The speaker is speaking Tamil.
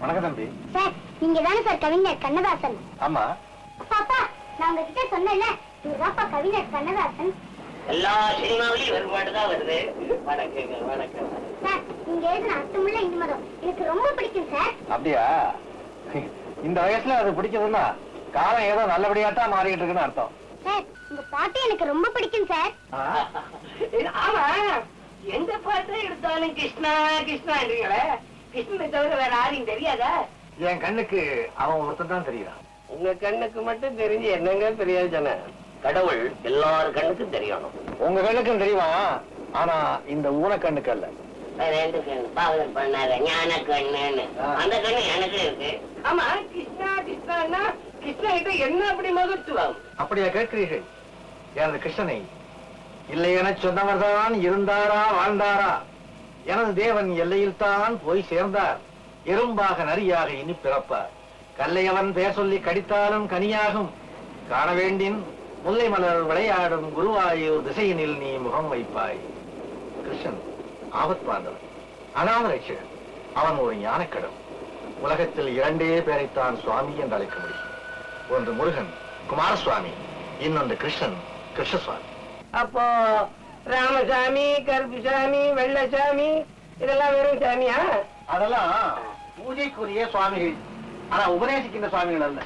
வணக்கம் தம்பி. சார், நீங்க தானே சார் கவிஞர் கண்ணதாசன்? ஆமா. பாப்பா, நான் உங்ககிட்ட சொன்னேன்ல, இவர்தாப்பா கவிஞர் கண்ணதாசன். எல்லா சினிமாவிலையும் வேறுபாடுதான் வருது. வணக்கம் வணக்கம் சார், நீங்க எழுதின அர்த்தமுள்ள இந்து மதம் எனக்கு ரொம்ப பிடிக்கும் சார். அப்படியா? இந்த வயசுல அது பிடிச்சதுன்னா காலம் ஏதோ நல்லபடியாத்தான் மாறிட்டு இருக்குன்னு அர்த்தம். சார், உங்க பாட்டு எனக்கு ரொம்ப பிடிக்கும் சார். ஆமா, எந்த பாட்டை எடுத்தாலும் கிருஷ்ணா கிருஷ்ணான்றீங்களே, கிருஷ்ணனை தவிர வேற யாரையும் தெரியாதா? என் கண்ணுக்கு அவன் ஒருத்தன் தான் தெரியுறான். உங்க கண்ணுக்கு மட்டும் தெரிஞ்சு என்னங்க பிரயோஜனம்? கடவுள் எல்லாரும் கண்ணுக்கும் தெரியணும். உங்க கண்ணுக்கும் தெரியுமா? ஆனா இந்த ஊன கண்ணுக்கு அல்ல. ரெண்டு கண்ணு பாவல் பண்ணாத ஞான கண்ணுன்னு அந்த கண்ணு எனக்கு இருக்கு. ஆமா, கிருஷ்ணா கிருஷ்ணா கிருஷ்ணா கிட்ட என்ன அப்படி மகத்துவம்? அப்படியா கேட்கிறீர்கள்? எனது கிருஷ்ணனை இல்லை என சொன்னவர்தான் இருந்தாரா வாழ்ந்தாரா? எனது தேவன் எல்லையில் தான் போய் சேர்ந்தார். எறும்பாக நரியாக இனி பிறப்பார். கல்லையவன் பெயர் சொல்லி கடித்தாலும் கனியாகும். காண வேண்டின் முல்லை மலர் விளையாடும் குருவாயூர் திசையினில் நீ முகம் வைப்பாய். கிருஷ்ணன் ஆபத்பாந்தவன், அநாத ரட்சகன். அவன் ஒரு ஞானக்கடன். உலகத்தில் இரண்டே பேரைத்தான் சுவாமி என்று அழைக்க முடியும். ஒன்று முருகன் குமாரசுவாமி, இன்னொன்று கிருஷ்ணன் கிருஷ்ணசுவாமி. அப்போ ராமசாமி, கருப்புசாமி, வெள்ளசாமி இதெல்லாம் வெறும் சாமியா? அதெல்லாம் பூஜைக்குரிய சுவாமிகள். ஆனா உபதேசிக்கின்ற சுவாமிகள் அல்ல.